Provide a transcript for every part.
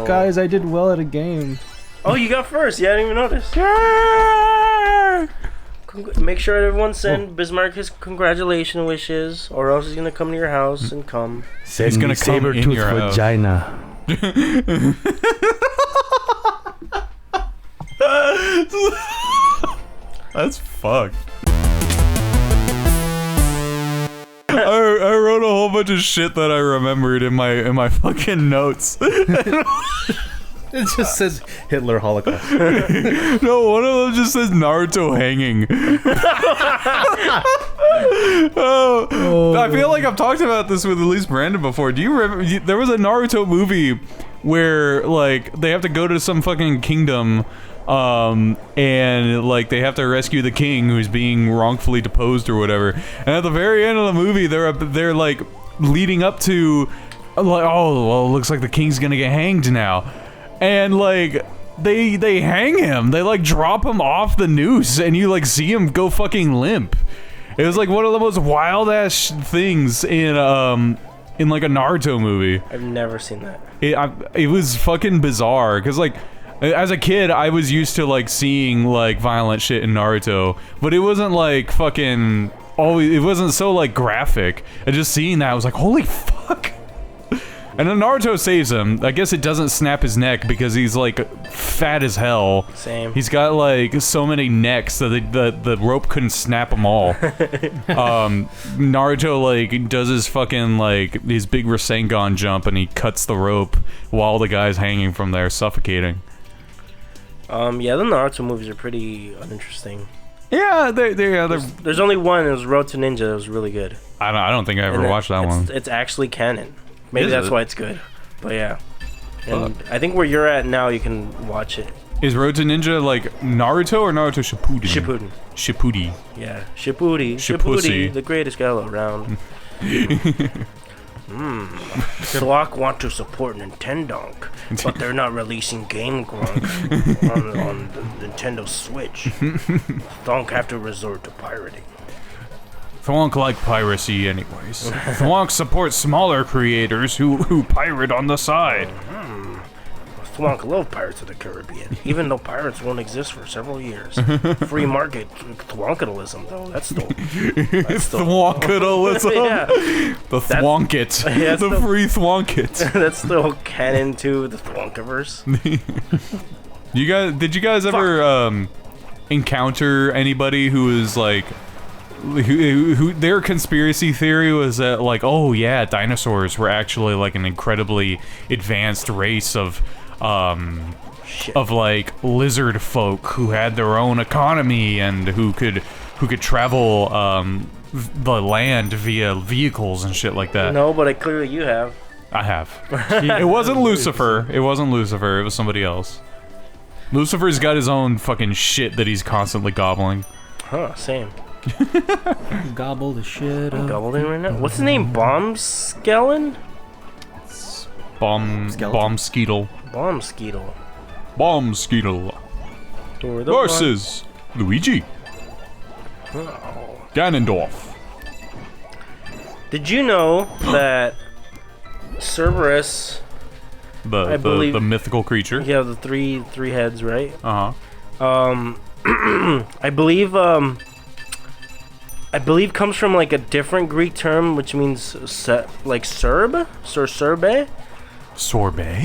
guys, I did well at a game. Oh, you got first. Yeah, I didn't even notice. Yeah! Make sure everyone send Bismarck his congratulations wishes, or else he's gonna come to your house and come. He's gonna come in your vagina. That's fucked. I wrote a whole bunch of shit that I remembered in my fucking notes. It just says Hitler Holocaust. No, one of them just says Naruto hanging. I feel like I've talked about this with at least Brandon before. Do you remember? There was a Naruto movie where like they have to go to some fucking kingdom, and like they have to rescue the king who's being wrongfully deposed or whatever. And at the very end of the movie, they're like leading up to like, oh well, it looks like the king's gonna get hanged now. And like they hang him. They like drop him off the noose, and you like see him go fucking limp. It was like one of the most wild ass things in like a Naruto movie. I've never seen that. It was fucking bizarre because like as a kid I was used to like seeing like violent shit in Naruto, but it wasn't like fucking always. It wasn't so like graphic. And just seeing that I was like, holy fuck. And then Naruto saves him. I guess it doesn't snap his neck because he's like fat as hell. Same. He's got like so many necks that the rope couldn't snap them all. Naruto like does his fucking like his big Rasengan jump and he cuts the rope while the guy's hanging from there suffocating. Yeah, the Naruto movies are pretty uninteresting. Yeah, there's only one. It was Road to Ninja. It was really good. I don't think I ever watched that one. It's actually canon. Maybe that's why it's good. But yeah. And I think where you're at now, you can watch it. Is Road to Ninja like Naruto or Naruto Shippuden? Shippuden. Shippuden. Yeah. Shippuden, the greatest guy around. Flock want to support Nintendo, but they're not releasing Game Grump on the Nintendo Switch. Thonk have to resort to pirating. Thwonk like piracy anyways. Thwonk supports smaller creators who pirate on the side. Thwonk love Pirates of the Caribbean, even though pirates won't exist for several years. Free market Thwonkitalism, though, that's still... Thwonkitalism? Yeah. The Thwonkit. Yeah, the free Thwonkit. That's still canon to the Thwonkiverse. Did you guys ever encounter anybody who was like... Who their conspiracy theory was that like, oh yeah, dinosaurs were actually like an incredibly advanced race of like lizard folk who had their own economy and who could travel the land via vehicles and shit like that. No, but clearly you have. I have. It wasn't Lucifer. It wasn't Lucifer. It was somebody else. Lucifer's got his own fucking shit that he's constantly gobbling. Huh, same. Gobble the shit up. I'm gobbling right now. What's his name? Bombskellen? Bombskeetle. Bombskeetle. Bombskeetle. Versus Luigi. Oh. Ganondorf. Did you know that Cerberus, the mythical creature? Yeah, the three heads, right? Uh-huh. I believe comes from like a different Greek term, which means like Serb, sorbet,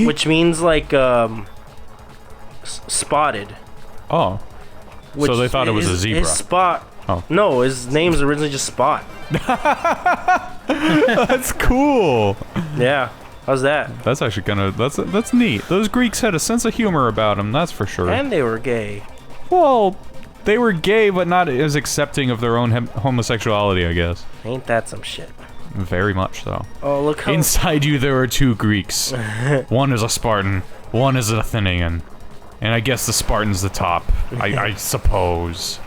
which means like spotted. Oh, so they thought it was a zebra. His Spot. Oh. No, his name's originally just Spot. That's cool. Yeah, how's that? That's actually that's neat. Those Greeks had a sense of humor about them, that's for sure. And they were gay. Well, they were gay, but not as accepting of their own homosexuality, I guess. Ain't that some shit? Very much so. Oh, look how... Inside you there are two Greeks. One is a Spartan, one is an Athenian. And I guess the Spartan's the top, I suppose.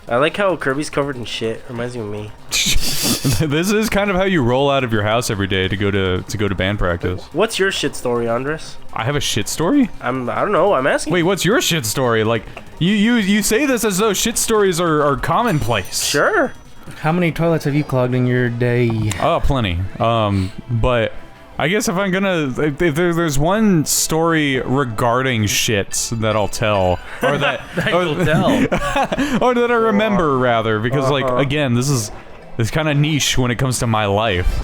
I like how Kirby's covered in shit. Reminds me of me. This is kind of how you roll out of your house every day to go to band practice. What's your shit story, Andres? I have a shit story? I don't know. I'm asking. Wait, what's your shit story? Like, you say this as though shit stories are commonplace. Sure. How many toilets have you clogged in your day? Oh, plenty. But I guess if I'm gonna, if there's one story regarding shit that I'll tell, or that, or that I remember rather, because like again, this is kind of niche when it comes to my life.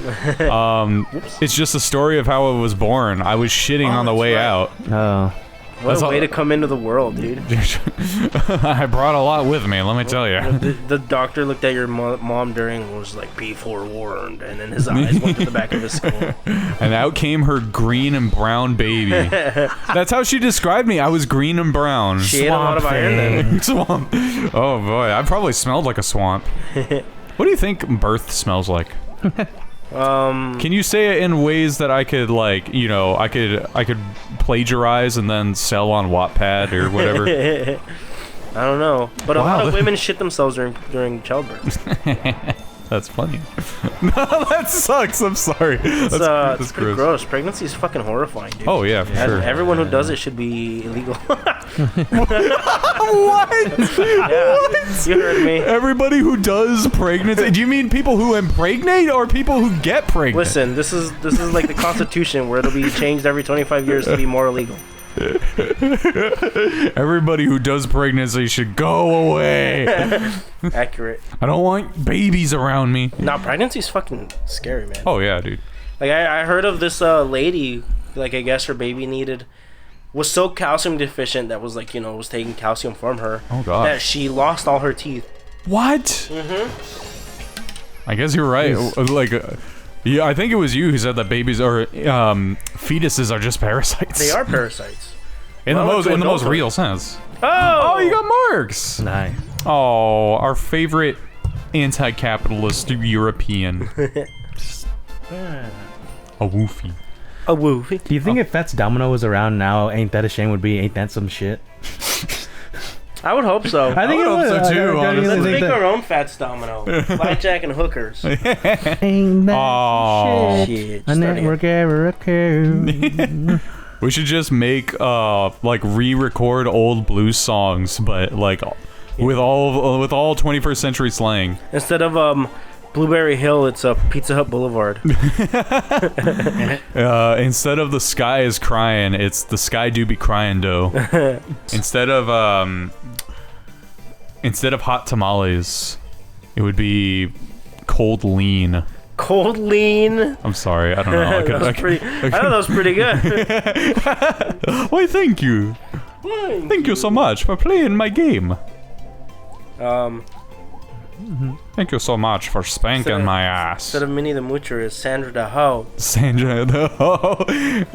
It's just a story of how I was born. I was shitting on the way out. Oh. What a way to come into the world, dude. I brought a lot with me, let me tell you. The doctor looked at your mom during and was like, be forewarned, and then his eyes went to the back of his skull. And out came her green and brown baby. That's how she described me. I was green and brown. She ate a lot of iron then. Swamp. Oh boy, I probably smelled like a swamp. What do you think birth smells like? Can you say it in ways that I could, like, you know, I could plagiarize and then sell on Wattpad or whatever? I don't know, but a lot of women shit themselves during childbirth. That's funny. No, that sucks. I'm sorry. That's pretty gross. Pregnancy is fucking horrifying, dude. Oh yeah, for sure. Everyone who does it should be illegal. What? Yeah, what? You heard me. Everybody who does pregnancy. Do you mean people who impregnate or people who get pregnant? Listen, this is like the Constitution, where it'll be changed every 25 years to be more illegal. Everybody who does pregnancy should go away. Accurate. I don't want babies around me. Nah, pregnancy's fucking scary, man. Oh yeah, dude. Like I heard of this lady, like I guess her baby was so calcium deficient that was like, you know, was taking calcium from her. Oh god. That she lost all her teeth. What? I guess you're right. Like yeah, I think it was you who said that babies or fetuses are just parasites. They are parasites. In the most real sense. Oh, you got marks. Nice. Oh, our favorite anti-capitalist European. A woofy. A woofy. Do you think if Fats Domino was around now, Ain't That a Shame would be Ain't That Some Shit? I would hope so. I think I would hope so too, honestly. Let's make our own Fats Domino. Blackjack and hookers. Ain't that Oh. Shit. a network ever occurred? We should just make like re-record old blues songs, but like with all 21st century slang. Instead of Blueberry Hill, it's Pizza Hut Boulevard. Instead of the sky is crying, it's the sky do be crying dough. Instead of hot tamales, it would be cold lean. Cold lean. I'm sorry, I don't know. I thought that was pretty good. Why, thank you. Thank you so much for playing my game. Thank you so much for spanking my ass. Instead of Minnie the Moocher, is Sandra the Hoe. Sandra the Hoe. I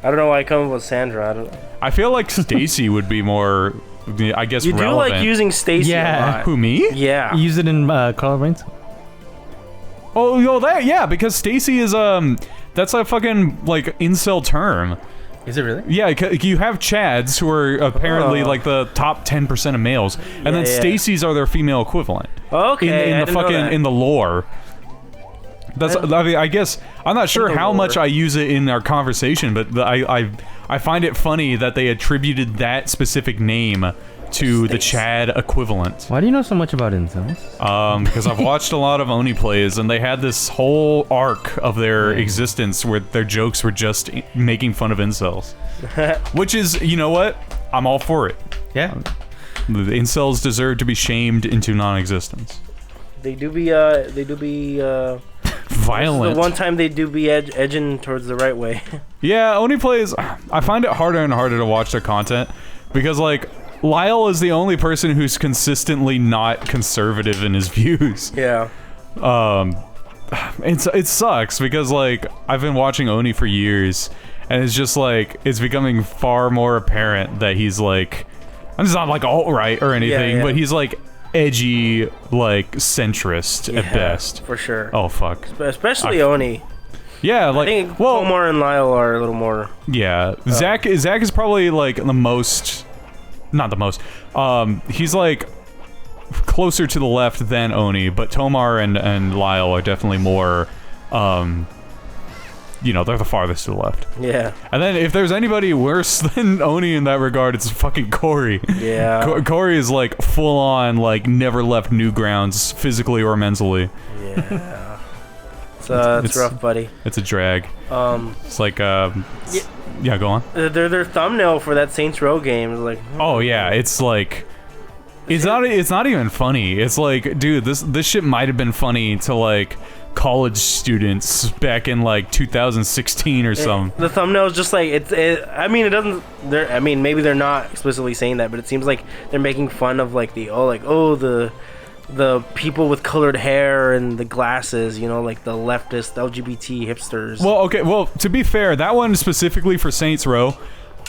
don't know why I come up with Sandra. I don't know. I feel like Stacy would be more, I guess, you relevant. do like using Stacy a lot. Who, me? Yeah. You use it in Color Brains? Oh, yo, because Stacy is, that's a fucking, like, incel term. Is it really? Yeah, you have Chads, who are apparently, like, the top 10% of males, and then Stacy's are their female equivalent. Okay, in the lore. That's, I mean, I guess, I'm not sure how much I use it in our conversation, but I find it funny that they attributed that specific name to the Chad equivalent. Why do you know so much about incels? Because I've watched a lot of Oni plays, and they had this whole arc of their existence where their jokes were just making fun of incels. Which is, you know what? I'm all for it. Yeah. The incels deserve to be shamed into non-existence. They do be violent. The one time they do be edging towards the right way. Yeah, Oni plays, I find it harder and harder to watch their content, because, like, Lyle is the only person who's consistently not conservative in his views. Yeah. It sucks because, like, I've been watching Oni for years, and it's just like it's becoming far more apparent that he's like, he's not like alt-right or anything, but he's like edgy, like centrist at best. For sure. Oh fuck. Especially Oni. Yeah, like, I think Omar and Lyle are a little more. Yeah, Zach is probably like the most. Not the most. He's like closer to the left than Oni, but Tomar and Lyle are definitely more, you know, they're the farthest to the left. Yeah. And then if there's anybody worse than Oni in that regard, it's fucking Corey. Yeah. Corey is like full on, like never left Newgrounds physically or mentally. Yeah. It's rough, buddy. It's a drag. It's like yeah, go on. Their thumbnail for that Saints Row game is like. Oh yeah, it's like. It's not even funny. It's like, dude, this shit might have been funny to like college students back in like 2016 or something. The thumbnail is just like I mean, it doesn't. I mean, maybe they're not explicitly saying that, but it seems like they're making fun of like the people with colored hair and the glasses, you know, like the leftist LGBT hipsters. Well, okay. Well, to be fair, that one specifically for Saints Row.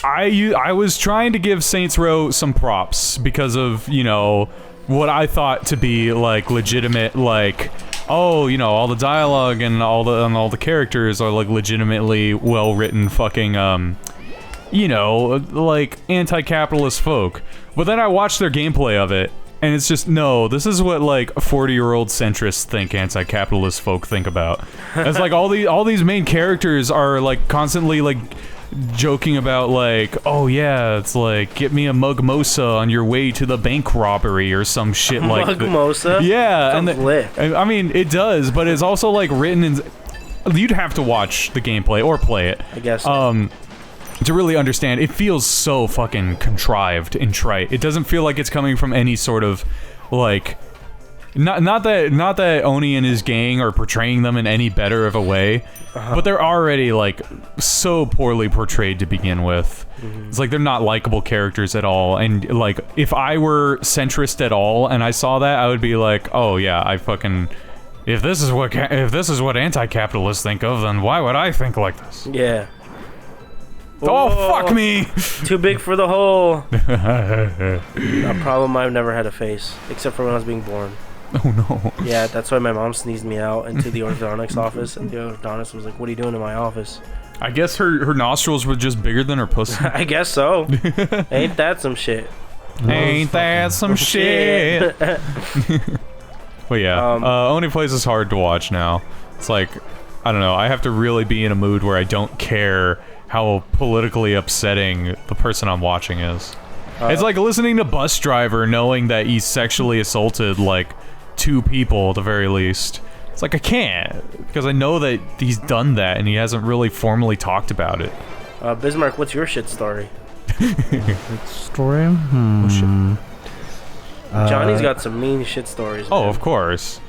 I was trying to give Saints Row some props because of, you know, what I thought to be like legitimate, like, oh, you know, all the dialogue and all the characters are like legitimately well written fucking you know, like anti-capitalist folk. But then I watched their gameplay of it and it's just, no, this is what like 40-year-old centrists think anti-capitalist folk think about. It's like all these main characters are like constantly like joking about like, oh yeah, it's like, get me a mugmosa on your way to the bank robbery or some shit like that. Mugmosa? Yeah, and lit. I mean, it does, but it's also like written in. You'd have to watch the gameplay or play it, I guess. To really understand. It feels so fucking contrived and trite. It doesn't feel like it's coming from any sort of like. Not that Oni and his gang are portraying them in any better of a way, but they're already like so poorly portrayed to begin with. It's like they're not likable characters at all, and like if I were centrist at all and I saw that, I would be like, oh yeah, I fucking. If this is what anti-capitalists think of, then why would I think like this? Yeah. Oh, fuck me! Too big for the hole. A problem I've never had to face, except for when I was being born. Oh no. Yeah, that's why my mom sneezed me out into the orthodontist office, and the orthodontist was like, "What are you doing in my office?" I guess her nostrils were just bigger than her pussy. I guess so. Ain't that some shit? Ain't that some shit? But yeah, Only Place is hard to watch now. It's like, I don't know, I have to really be in a mood where I don't care how politically upsetting the person I'm watching is. It's like listening to Bus Driver knowing that he sexually assaulted like 2 people at the very least. It's like I can't, because I know that he's done that and he hasn't really formally talked about it. Bismarck, what's your shit story? Story? Oh shit. Johnny's got some mean shit stories. Oh, man. of course.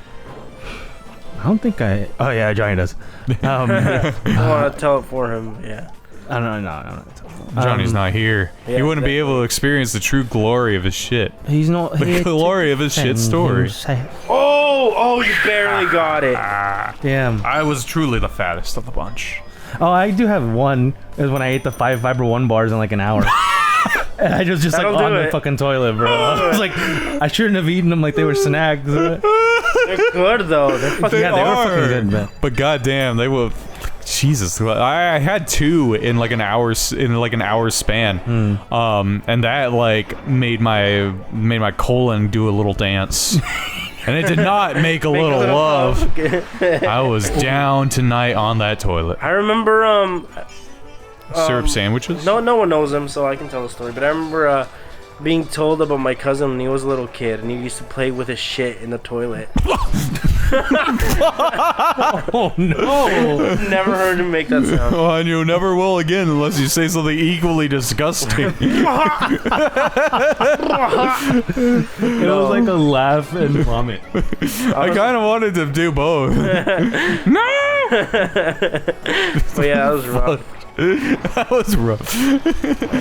I don't think I. Oh yeah, Johnny does. I want to tell it for him. Yeah. I don't know. Johnny's not here. Yeah, he wouldn't be able to experience the true glory of his shit. He's not. The glory of his shit story. Oh, you barely got it. Damn. I was truly the fattest of the bunch. Oh, I do have one. It was when I ate the 5 Fiber One bars in like an hour. And I was just like on the fucking toilet, bro. I was like, I shouldn't have eaten them like they were snacks. They're good though. They're fucking. Yeah, they were fucking good, man. But goddamn, they were. Jesus, I had 2 in like an hour span, and that like made my colon do a little dance, and it did not make a little love. I was down tonight on that toilet. I remember syrup sandwiches. No one knows him, so I can tell the story. But I remember being told about my cousin when he was a little kid, and he used to play with his shit in the toilet. Oh no! Never heard him make that sound. Oh, and you never will again unless you say something equally disgusting. It was like a laugh and vomit. I kind of wanted to do both. No! But yeah, that was rough. That was rough.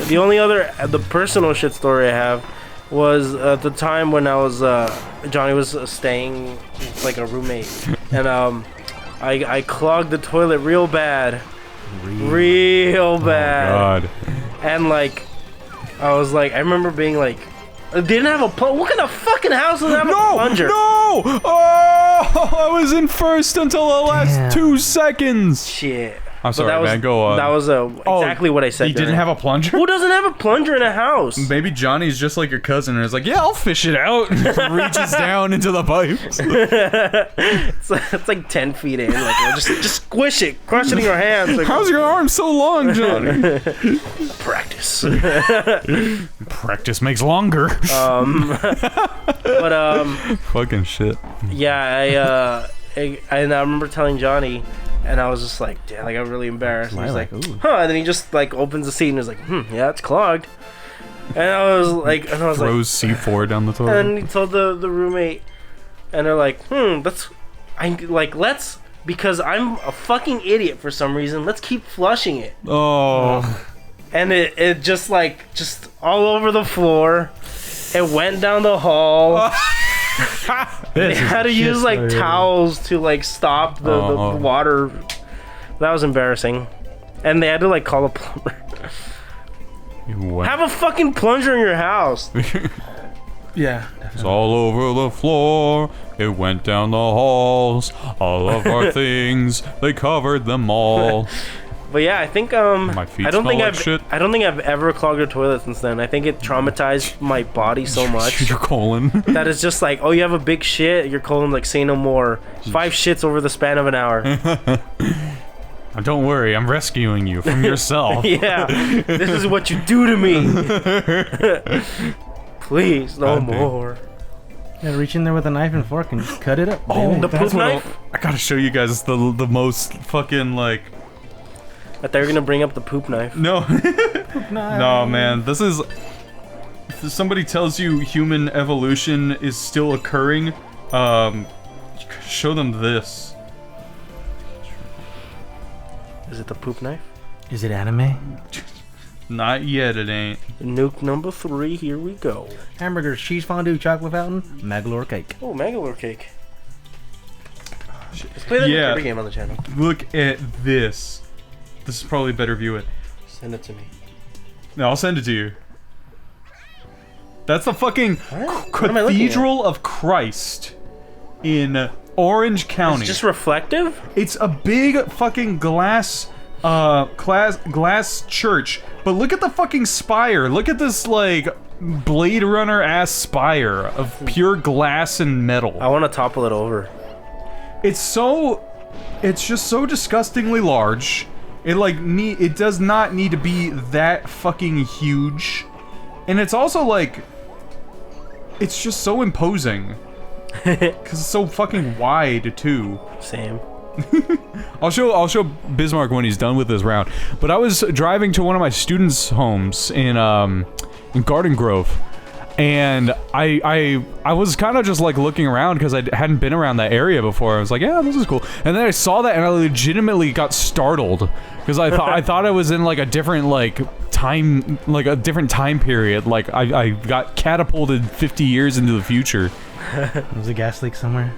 The only the personal shit story I have was at the time when I was Johnny was staying with like a roommate, and I clogged the toilet real bad, real bad. Oh God. And like I was like, I remember being like, they didn't have a plunger. What kind of fucking house doesn't have a plunger? No! Oh, I was in first until the last 2 seconds. Shit. I'm sorry, man. Go on. That was exactly what I said. He didn't have a plunger? Who doesn't have a plunger in a house? Maybe Johnny's just like your cousin and is like, yeah, I'll fish it out. And reaches down into the pipes. It's like 10 feet in. Like, just squish it, crush it in your hands. Like, how's your arm so long, Johnny? Practice. Practice makes longer. But fucking shit. Yeah, and I remember telling Johnny, and I was just like, damn, I got really embarrassed. And he's like, ooh. huh? And then he just like opens the seat and is like, yeah, it's clogged. And I was like, Throws C4 down the toilet. and he told the roommate, and they're like, let's, because I'm a fucking idiot for some reason, let's keep flushing it. Oh. And it just all over the floor. It went down the hall. They had to use like towels to like stop the water. That was embarrassing. And they had to like call a plumber. Have a fucking plunger in your house. Yeah. It's all over the floor. It went down the halls. All of our things, they covered them all. But yeah, I think My feet I don't think smell like shit. I don't think I've ever clogged a toilet since then. I think it traumatized my body so much Your colon. that it's just like, oh, you have a big shit, your colon like say no more. 5 shits over the span of an hour. Don't worry, I'm rescuing you from yourself. Yeah, this is what you do to me. Please, no more. Yeah, reach in there with a knife and fork and just cut it up. Oh, baby. The that's poop what knife? I gotta show you guys the most fucking like. I thought you were gonna bring up the poop knife. No. No, man. This is. If somebody tells you human evolution is still occurring, show them this. Is it the poop knife? Is it anime? Not yet, it ain't. Nuke number 3, here we go. Hamburgers, cheese fondue, chocolate fountain, Magalore cake. Oh, Magalore cake. Let's play that Kirby game on the channel. Look at this. This is probably a better view it. Send it to me. No, I'll send it to you. That's the fucking What am I looking Cathedral of Christ in Orange County. It's just reflective? It's a big fucking glass church. But look at the fucking spire. Look at this like Blade Runner ass spire of pure glass and metal. I want to topple it over. It's just so disgustingly large. It does not need to be that fucking huge. And it's also like it's just so imposing. Cuz it's so fucking wide too. Same. I'll show Bismarck when he's done with this round. But I was driving to one of my students' homes in Garden Grove, and I was kind of just like looking around because I hadn't been around that area before. I was like, yeah, this is cool. And then I saw that and I legitimately got startled because I thought I was in like a different time period. Like I got catapulted 50 years into the future. Was a gas leak somewhere?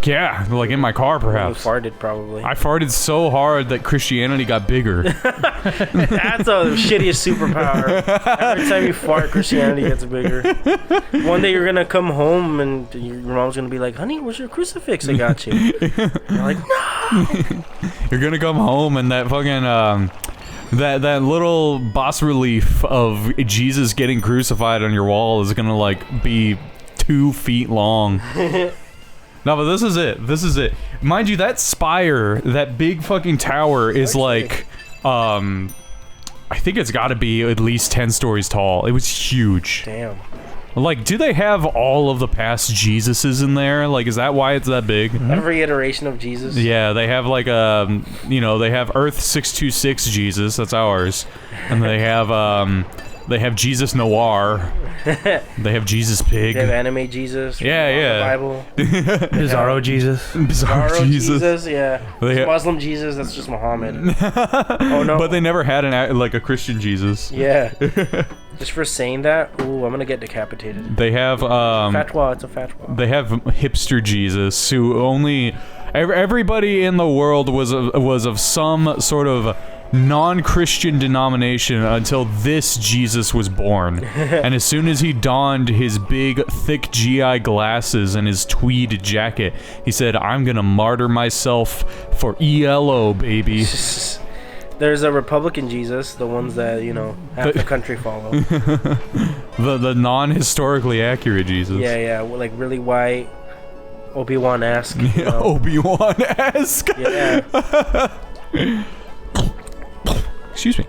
Yeah, like in my car, perhaps. You farted, probably. I farted so hard that Christianity got bigger. That's the shittiest superpower. Every time you fart, Christianity gets bigger. One day you're gonna come home and your mom's gonna be like, honey, where's your crucifix I got you? You're like, no! You're gonna come home and that fucking, that little bas relief of Jesus getting crucified on your wall is gonna, like, be 2 feet long. No, but this is it. This is it. Mind you, that spire, that big fucking tower is like, I think it's gotta be at least 10 stories tall. It was huge. Damn. Like, do they have all of the past Jesuses in there? Like, is that why it's that big? Every iteration of Jesus. Yeah, they have like they have Earth 626 Jesus, that's ours. And they have Jesus Noir. They have Jesus Pig. They have anime Jesus. Yeah. The Bible. Bizarro Jesus. Bizarro Jesus. Yeah. Muslim Jesus, that's just Muhammad. Oh no. But they never had a Christian Jesus. Yeah. Just for saying that, ooh, I'm gonna get decapitated. They have Fatwa, it's a fatwa. They have hipster Jesus, who only everybody in the world was of some sort of non-Christian denomination until this Jesus was born. And as soon as he donned his big, thick GI glasses and his tweed jacket, he said, I'm gonna martyr myself for ELO, baby. There's a Republican Jesus, the ones that, half the country follow. the non-historically accurate Jesus. Yeah, like really white, Obi-Wan-esque. Obi-Wan-esque. Yeah. Excuse me.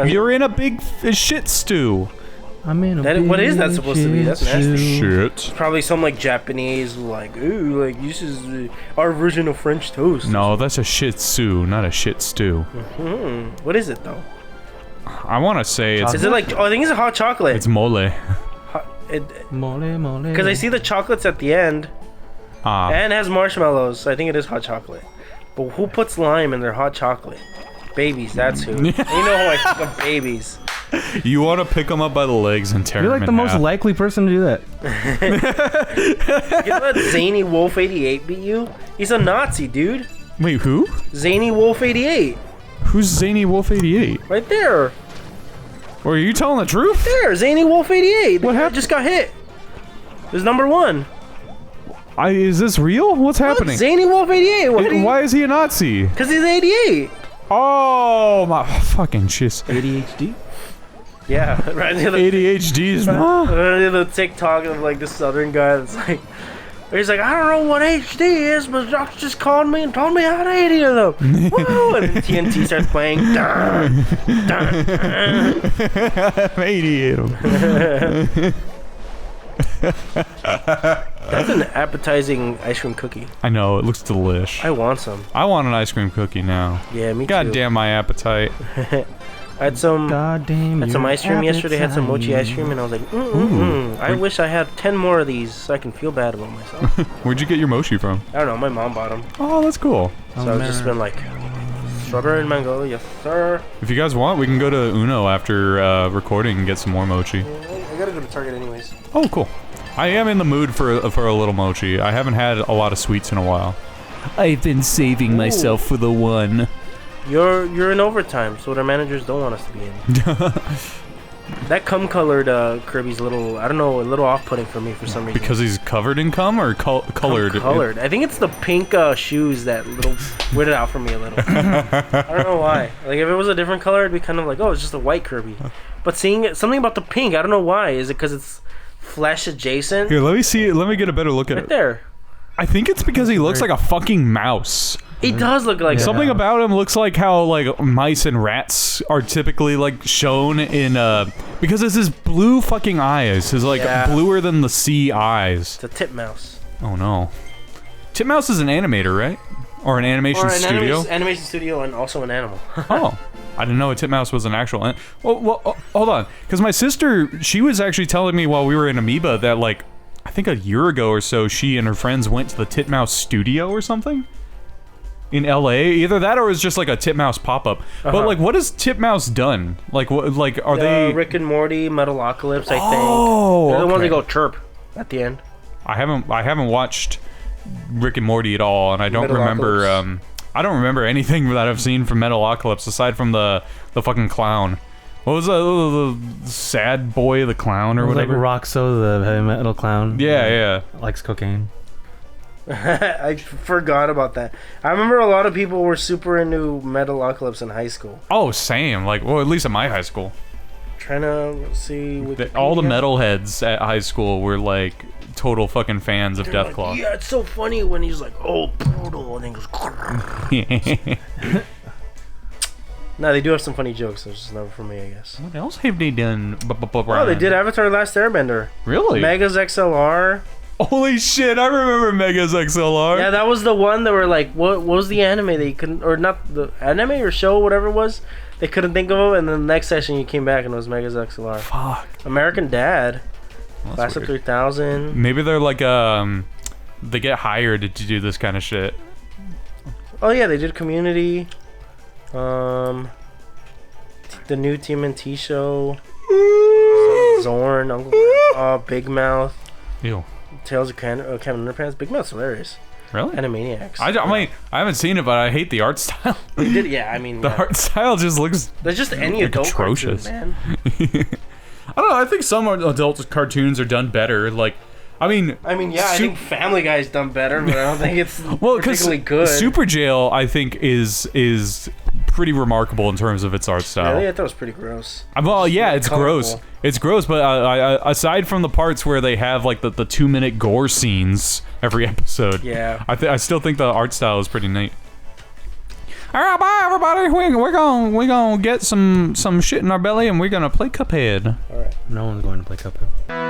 You're in a big shit stew. I'm in a What is that supposed to be? That's nasty. Shit. Probably some like Japanese, like, ooh, like this is our version of French toast. No, that's a shih tzu, not a shit stew. What is it though? I want to say it's Is it like? Oh, I think it's a hot chocolate. it's mole. Mole. Because I see the chocolates at the end, Ah, and it has marshmallows. So I think it is hot chocolate. But who puts lime in their hot chocolate? Babies, that's who. You know who I think of babies. you want to pick them up by the legs and tear You're them like in the most half. likely person to do that. You know that Zany Wolf 88 beat you? He's a Nazi, dude. Wait, who? Zany Wolf 88. Who's Zany Wolf 88? Right there. Or are you telling the truth? There, Zany Wolf 88. What The guy happened? just got hit. It was number 1. Is this real? What's happening? Zany Wolf 88. Why is he a Nazi? Because he's 88. Oh my fucking shit. ADHD? Yeah, right. ADHD's ma. The TikTok of like the southern guy that's like, he's like, I don't know what HD is, but Josh just called me and told me how to 80 of them. Woo! And TNT starts playing. Dun, dun, dun. 80 of them. That's an appetizing ice cream cookie. I know, it looks delish. I want some. I want an ice cream cookie now. Yeah, me God too. damn my appetite. I had some. Goddamn. Had some ice cream yesterday. Had some mochi ice cream, and I was like, I wish I had 10 more of these so I can feel bad about myself. Where'd you get your mochi from? I don't know. My mom bought them, Oh, that's cool. so I've just been like, strawberry and mango, yes sir. If you guys want, we can go to Uno after recording and get some more mochi. I gotta go to Target anyways. Oh, cool. I am in the mood for a little mochi. I haven't had a lot of sweets in a while. I've been saving myself for the one. You're in overtime, so what our managers don't want us to be in. That cum-colored Kirby's little, I don't know, a little off-putting for me for some reason. Because he's covered in cum or colored? Colored. I think it's the pink shoes that little weirded out for me a little. I don't know why. Like if it was a different color, it'd be kind of like, oh, it's just a white Kirby. But seeing it, something about the pink, I don't know why. Is it because it's flesh adjacent? Here, let me see. Let me get a better look at Right it. there. I think it's because he looks like a fucking mouse. He does look like Something about him looks like how like mice and rats are typically like shown in because it's his blue fucking eyes, his like bluer than the sea eyes. It's a titmouse. Oh no. Titmouse is an animator, right? Or an animation studio? Animation studio and also an animal. Oh. I didn't know a titmouse was an actual well, hold on. Because my sister, she was actually telling me while we were in Amoeba that like I think a year ago or so she and her friends went to the Titmouse studio or something in LA. Either that or it was just like a Titmouse pop-up. But like what has Titmouse done? Like what like are they Rick and Morty, Metalocalypse, I think. Oh, They're the ones okay. that go chirp at the end. I haven't watched Rick and Morty at all, and I don't remember I don't remember anything that I've seen from Metalocalypse aside from the fucking clown. What was the sad boy, the clown, or whatever? Like Roxo, the heavy metal clown. Yeah. Likes cocaine. I forgot about that. I remember a lot of people were super into Metalocalypse in high school. Oh, same. Like, well, at least at my high school. Trying to see All the metalheads at high school were like total fucking fans of Deathclaw. Like, yeah, it's so funny when he's like, oh, brutal, and then goes. No, they do have some funny jokes. It's just never for me, I guess. What else have they done? Oh, they did Avatar: Last Airbender. Really? Megas XLR. Holy shit! I remember Megas XLR. Yeah, that was the one that were like, what was the anime they couldn't, or not the anime or show, whatever it was, they couldn't think of it, and then the next session you came back and it was Megas XLR. Fuck. American Dad. Well, Class of 3000. Maybe they're like they get hired to do this kind of shit. Oh yeah, they did Community. The new TMNT show. Zorn, Uncle Big Mouth. Ew. Tales of Kevin Underpants. Big Mouth's hilarious. Really? Animaniacs. I mean, I haven't seen it, but I hate the art style. They did, yeah. I mean, The art style just looks. there's just any like adult atrocious. cartoon, man. I don't know. I think some adult cartoons are done better. Like, I mean, I think Family Guy's done better, but I don't think it's well, because particularly good. Super Jail, I think, is pretty remarkable in terms of its art style. Really? I thought it was pretty gross. Well, yeah, it's gross. colorful. It's gross, but aside from the parts where they have like the 2-minute gore scenes every episode, Yeah. I still think the art style is pretty neat. All right, bye everybody. We're gonna get some shit in our belly and we're gonna play Cuphead. All right. No one's going to play Cuphead.